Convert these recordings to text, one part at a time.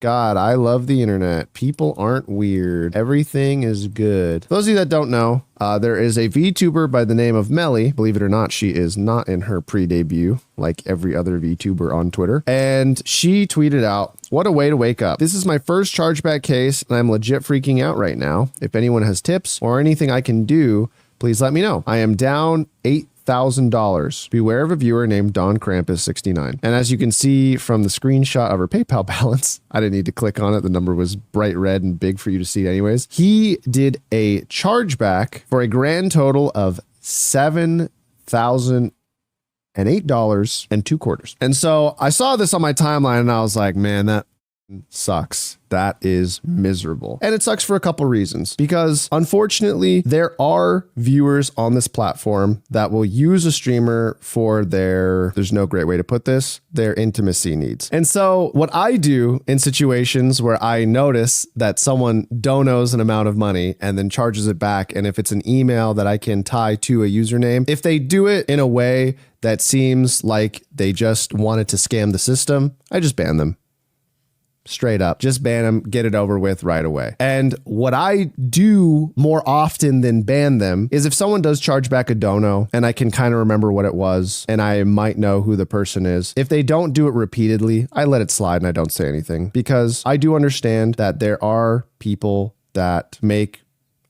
God, I love the internet. People aren't weird. Everything is good. For those of you that don't know, there is a VTuber by the name of Melly. Believe it or not, she is not in her pre-debut like every other VTuber on Twitter. And she tweeted out, "What a way to wake up. This is my first chargeback case and I'm legit freaking out right now. If anyone has tips or anything I can do, please let me know. I am down $8,000. Beware of a viewer named Don Krampus 69. And as you can see from the screenshot of her PayPal balance, I didn't need to click on it. The number was bright red and big for you to see anyways. He did a chargeback for a grand total of $7,008.02. And so I saw this on my timeline and I was like, man, that sucks. That is miserable. And it sucks for a couple reasons, because unfortunately there are viewers on this platform that will use a streamer for there's no great way to put this, their intimacy needs. And so what I do in situations where I notice that someone donos an amount of money and then charges it back, and if it's an email that I can tie to a username, if they do it in a way that seems like they just wanted to scam the system, I just ban them. Straight up, just ban them, get it over with right away. And what I do more often than ban them is if someone does charge back a dono and I can kind of remember what it was and I might know who the person is, if they don't do it repeatedly, I let it slide and I don't say anything, because I do understand that there are people that make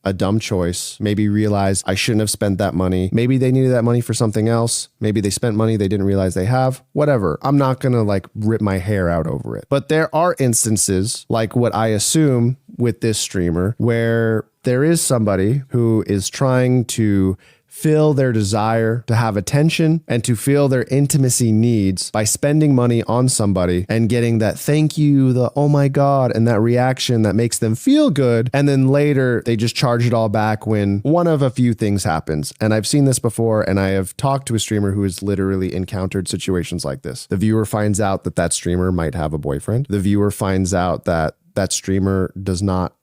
a dumb choice, maybe realize I shouldn't have spent that money. Maybe they needed that money for something else. Maybe they spent money they didn't realize they have. Whatever. I'm not going to like rip my hair out over it. But there are instances like what I assume with this streamer where there is somebody who is trying to fill their desire to have attention and to feel their intimacy needs by spending money on somebody and getting that thank you, the oh my God, and that reaction that makes them feel good. And then later they just charge it all back when one of a few things happens. And I've seen this before, and I have talked to a streamer who has literally encountered situations like this. The viewer finds out that that streamer might have a boyfriend. The viewer finds out that that streamer does not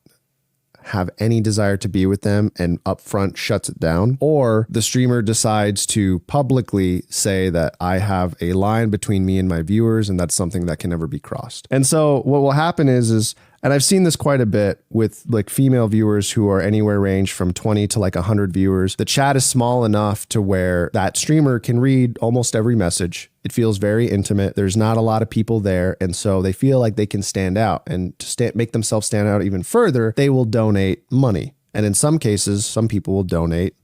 have any desire to be with them and upfront shuts it down, or the streamer decides to publicly say that I have a line between me and my viewers and that's something that can never be crossed. And so what will happen is and I've seen this quite a bit with like female viewers who are anywhere range from 20 to like 100 viewers. The chat is small enough to where that streamer can read almost every message. It feels very intimate. There's not a lot of people there. And so they feel like they can stand out, and to make themselves stand out even further, they will donate money. And in some cases, some people will donate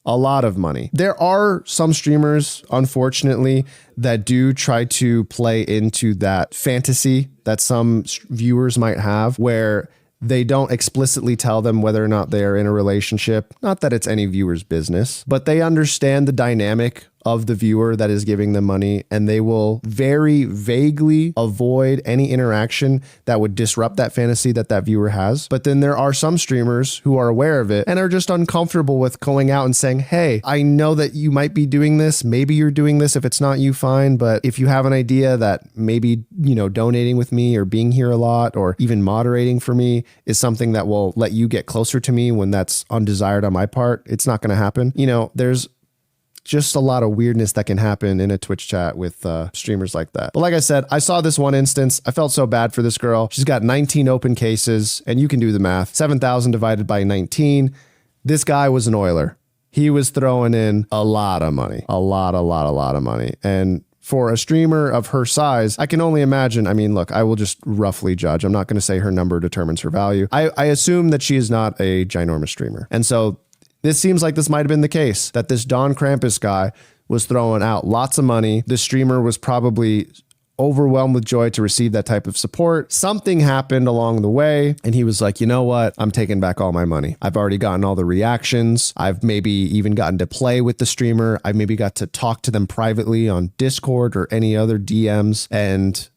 a lot of money. There are some streamers, unfortunately, that do try to play into that fantasy that some viewers might have, where they don't explicitly tell them whether or not they are in a relationship. Not that it's any viewer's business, but they understand the dynamic of the viewer that is giving them money, and they will very vaguely avoid any interaction that would disrupt that fantasy that that viewer has. But then there are some streamers who are aware of it and are just uncomfortable with going out and saying, hey, I know that you might be doing this. Maybe you're doing this. If it's not you, fine. But if you have an idea that maybe, you know, donating with me or being here a lot or even moderating for me is something that will let you get closer to me when that's undesired on my part, it's not going to happen. You know, there's just a lot of weirdness that can happen in a Twitch chat with streamers like that. But like I said, I saw this one instance. I felt so bad for this girl. She's got 19 open cases, and you can do the math. 7,000 divided by 19. This guy was an oiler. He was throwing in a lot of money, a lot of money. And for a streamer of her size, I can only imagine. I mean, look, I will just roughly judge. I'm not going to say her number determines her value. I assume that she is not a ginormous streamer. And so this seems like this might have been the case, that this Don Krampus guy was throwing out lots of money. The streamer was probably overwhelmed with joy to receive that type of support. Something happened along the way, and he was like, you know what? I'm taking back all my money. I've already gotten all the reactions. I've maybe even gotten to play with the streamer. I maybe got to talk to them privately on Discord or any other DMs, and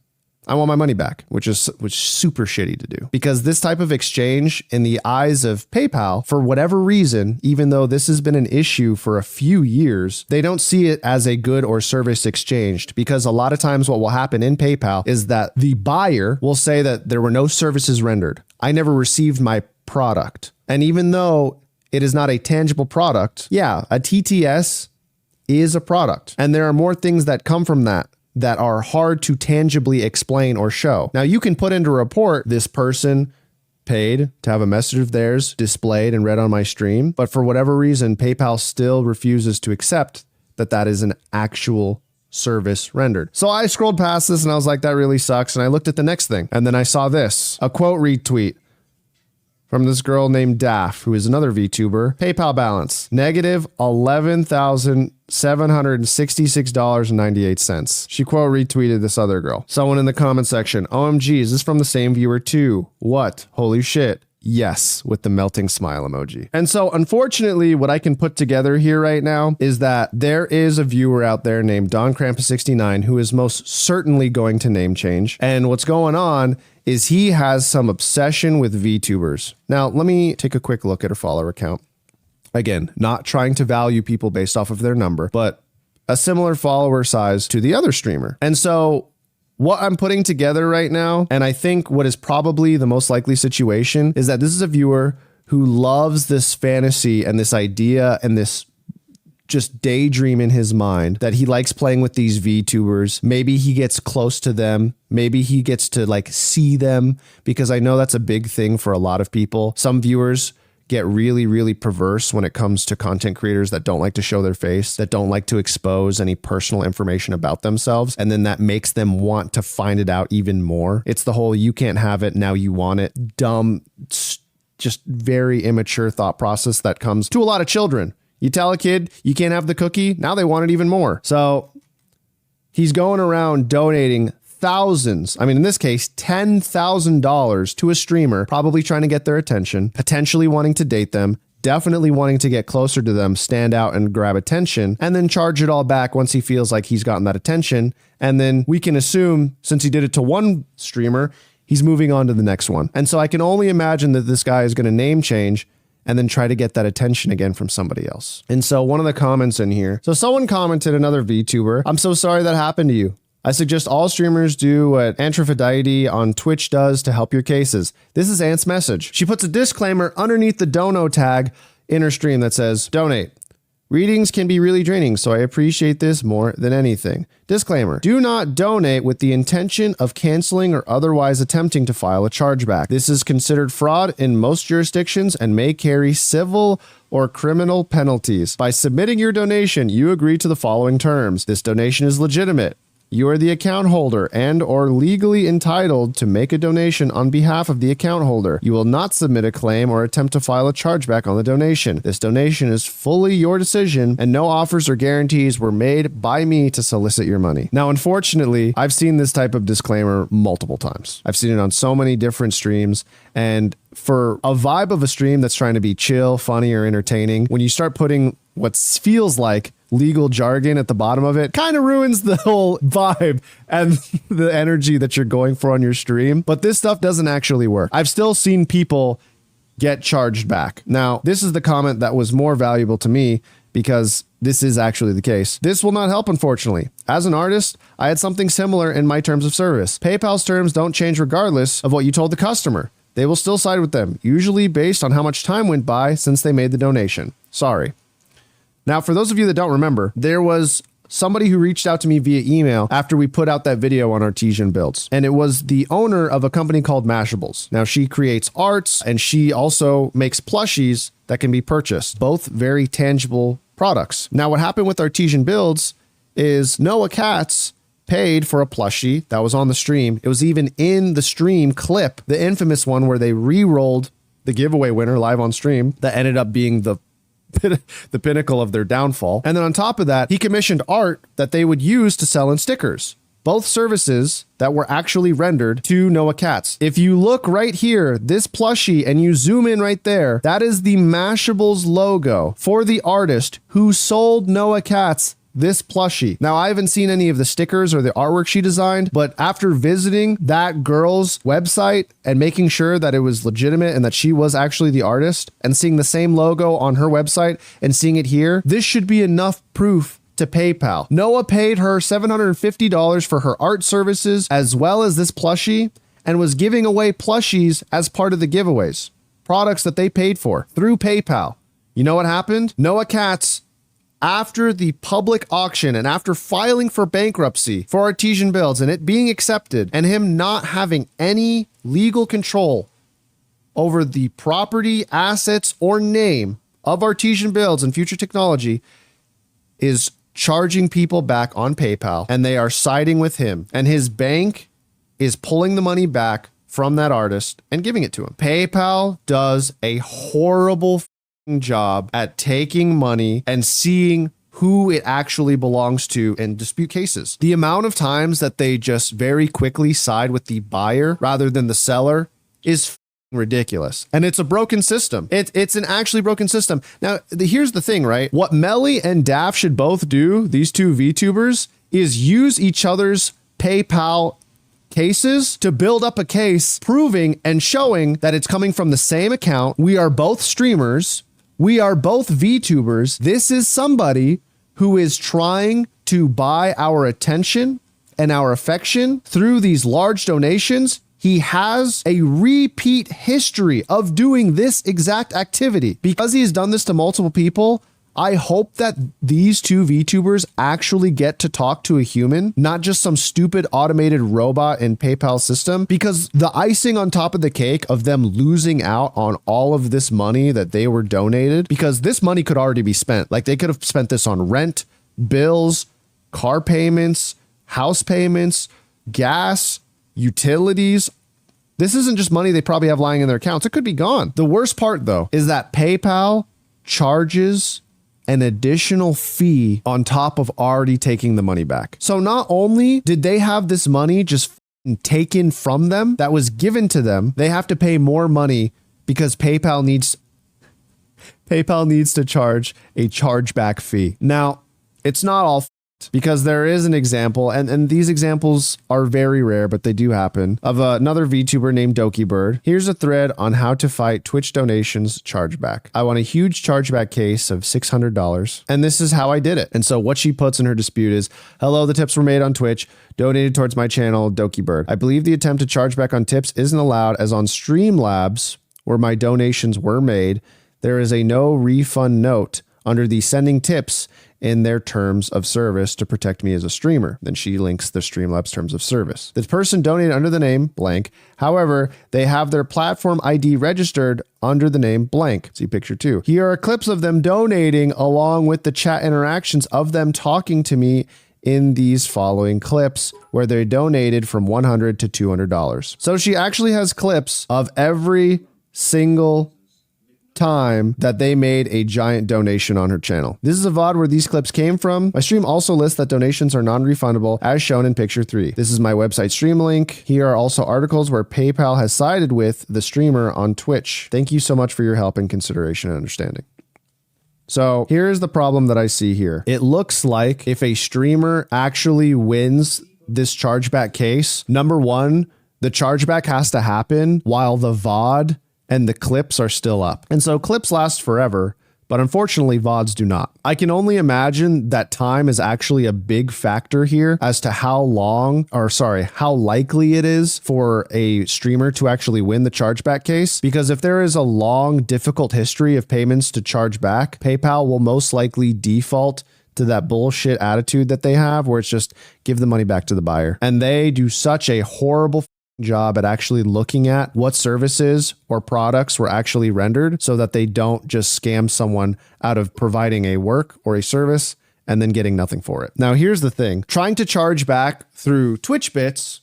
I want my money back, which is super shitty to do, because this type of exchange in the eyes of PayPal, for whatever reason, even though this has been an issue for a few years, they don't see it as a good or service exchanged, because a lot of times what will happen in PayPal is that the buyer will say that there were no services rendered. I never received my product. And even though it is not a tangible product, yeah, a TTS is a product. And there are more things that come from that that are hard to tangibly explain or show. Now, you can put into a report, this person paid to have a message of theirs displayed and read on my stream, but for whatever reason, PayPal still refuses to accept that that is an actual service rendered. So I scrolled past this and I was like, that really sucks. And I looked at the next thing, and then I saw this, a quote retweet from this girl named Daff, who is another VTuber. PayPal balance, negative $11,766.98. She quote retweeted this other girl. Someone in the comment section, OMG, is this from the same viewer too? What? Holy shit. Yes, with the melting smile emoji. And so unfortunately, what I can put together here right now is that there is a viewer out there named Don Krampus69 who is most certainly going to name change. And what's going on is he has some obsession with VTubers. Now, let me take a quick look at her follower count. Again, not trying to value people based off of their number, but a similar follower size to the other streamer. And so what I'm putting together right now, and I think what is probably the most likely situation, is that this is a viewer who loves this fantasy and this idea and this just daydream in his mind that he likes playing with these VTubers. Maybe he gets close to them. Maybe he gets to like see them, because I know that's a big thing for a lot of people. Some viewers get really, really perverse when it comes to content creators that don't like to show their face, that don't like to expose any personal information about themselves. And then that makes them want to find it out even more. It's the whole, you can't have it, now you want it, dumb, just very immature thought process that comes to a lot of children. You tell a kid you can't have the cookie, now they want it even more. So he's going around donating thousands, I mean, in this case, $10,000 to a streamer, probably trying to get their attention, potentially wanting to date them, definitely wanting to get closer to them, stand out and grab attention, and then charge it all back once he feels like he's gotten that attention. And then we can assume, since he did it to one streamer, he's moving on to the next one. And so I can only imagine that this guy is going to name change and then try to get that attention again from somebody else. And so one of the comments in here, so someone commented, another VTuber, I'm so sorry that happened to you. I suggest all streamers do what Antrophidite on Twitch does to help your cases. This is Ant's message. She puts a disclaimer underneath the dono tag in her stream that says, donate. Readings can be really draining, so I appreciate this more than anything. Disclaimer, do not donate with the intention of canceling or otherwise attempting to file a chargeback. This is considered fraud in most jurisdictions and may carry civil or criminal penalties. By submitting your donation, you agree to the following terms. This donation is legitimate. You are the account holder and or legally entitled to make a donation on behalf of the account holder. You will not submit a claim or attempt to file a chargeback on the donation. This donation is fully your decision, and no offers or guarantees were made by me to solicit your money. Now, unfortunately, I've seen this type of disclaimer multiple times. I've seen it on so many different streams, and for a vibe of a stream that's trying to be chill, funny, or entertaining, when you start putting what feels like legal jargon at the bottom of it, kind of ruins the whole vibe and the energy that you're going for on your stream. But this stuff doesn't actually work. I've still seen people get charged back. Now, this is the comment that was more valuable to me because this is actually the case. This will not help, unfortunately. As an artist, I had something similar in my terms of service. PayPal's terms don't change regardless of what you told the customer. They will still side with them, usually based on how much time went by since they made the donation. Sorry. Now, for those of you that don't remember, there was somebody who reached out to me via email after we put out that video on Artesian Builds. And it was the owner of a company called Mashables. Now, she creates arts and she also makes plushies that can be purchased, both very tangible products. Now, what happened with Artesian Builds is Noah Katz paid for a plushie that was on the stream. It was even in the stream clip, the infamous one where they re-rolled the giveaway winner live on stream that ended up being the pinnacle of their downfall. And then on top of that, he commissioned art that they would use to sell in stickers. Both services that were actually rendered to Noah Katz. If you look right here, this plushie, and you zoom in right there, that is the Mashables logo for the artist who sold Noah Katz this plushie. Now, I haven't seen any of the stickers or the artwork she designed, but after visiting that girl's website and making sure that it was legitimate and that she was actually the artist and seeing the same logo on her website and seeing it here, this should be enough proof to PayPal. Noah paid her $750 for her art services as well as this plushie and was giving away plushies as part of the giveaways, products that they paid for through PayPal. You know what happened? Noah Katz after the public auction and after filing for bankruptcy for Artesian Builds and it being accepted and him not having any legal control over the property, assets, or name of Artesian Builds and Future Technology, is charging people back on PayPal, and they are siding with him, and his bank is pulling the money back from that artist and giving it to him. PayPal does a horrible job at taking money and seeing who it actually belongs to in dispute cases. The amount of times that they just very quickly side with the buyer rather than the seller is ridiculous. And it's a broken system. It's an actually broken system. Now, here's the thing, right? What Melly and Daff should both do, these two VTubers, is use each other's PayPal cases to build up a case proving and showing that it's coming from the same account. We are both streamers. We are both VTubers. This is somebody who is trying to buy our attention and our affection through these large donations. He has a repeat history of doing this exact activity. Because he has done this to multiple people, I hope that these two VTubers actually get to talk to a human, not just some stupid automated robot in PayPal system, because the icing on top of the cake of them losing out on all of this money that they were donated, because this money could already be spent. Like, they could have spent this on rent, bills, car payments, house payments, gas, utilities. This isn't just money they probably have lying in their accounts. It could be gone. The worst part, though, is that PayPal charges an additional fee on top of already taking the money back. So not only did they have this money just taken from them that was given to them, they have to pay more money because PayPal needs to charge a chargeback fee. Now, it's not all because there is an example, and these examples are very rare, but they do happen, of another VTuber named DokiBird. Here's a thread on how to fight Twitch donations chargeback. I want a huge chargeback case of $600, and this is how I did it. And so what she puts in her dispute is, hello, the tips were made on Twitch, donated towards my channel, DokiBird. I believe the attempt to charge back on tips isn't allowed, as on Streamlabs, where my donations were made, there is a no refund note under the sending tips in their terms of service to protect me as a streamer. Then she links the Streamlabs terms of service. The person donated under the name blank. However, they have their platform ID registered under the name blank. See picture 2. Here are clips of them donating along with the chat interactions of them talking to me in these following clips where they donated from $100 to $200. So she actually has clips of every single time that they made a giant donation on her channel. This is a VOD where these clips came from. My stream also lists that donations are non-refundable as shown in picture 3. This is my website stream link. Here are also articles where PayPal has sided with the streamer on Twitch. Thank you so much for your help and consideration and understanding. So here's the problem that I see here. It looks like if a streamer actually wins this chargeback case, number one, the chargeback has to happen while the VOD and the clips are still up. And so clips last forever, but unfortunately VODs do not. I can only imagine that time is actually a big factor here as to how likely it is for a streamer to actually win the chargeback case. Because if there is a long, difficult history of payments to charge back, PayPal will most likely default to that bullshit attitude that they have where it's just give the money back to the buyer. And they do such a horrible job at actually looking at what services or products were actually rendered so that they don't just scam someone out of providing a work or a service and then getting nothing for it. Now, here's the thing. Trying to charge back through Twitch bits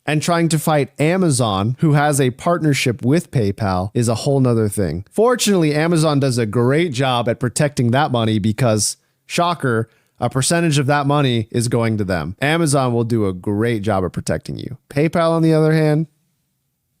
and trying to fight Amazon, who has a partnership with PayPal, is a whole nother thing. Fortunately, Amazon does a great job at protecting that money because, shocker, a percentage of that money is going to them. Amazon will do a great job at protecting you. PayPal, on the other hand,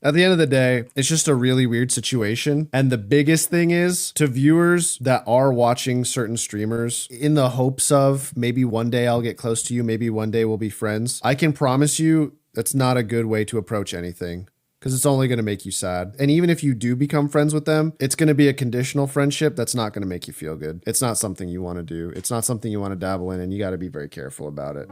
at the end of the day, it's just a really weird situation. And the biggest thing is to viewers that are watching certain streamers in the hopes of maybe one day I'll get close to you, maybe one day we'll be friends. I can promise you that's not a good way to approach anything, because it's only going to make you sad. And even if you do become friends with them, it's going to be a conditional friendship that's not going to make you feel good. It's not something you want to do. It's not something you want to dabble in, and you got to be very careful about it.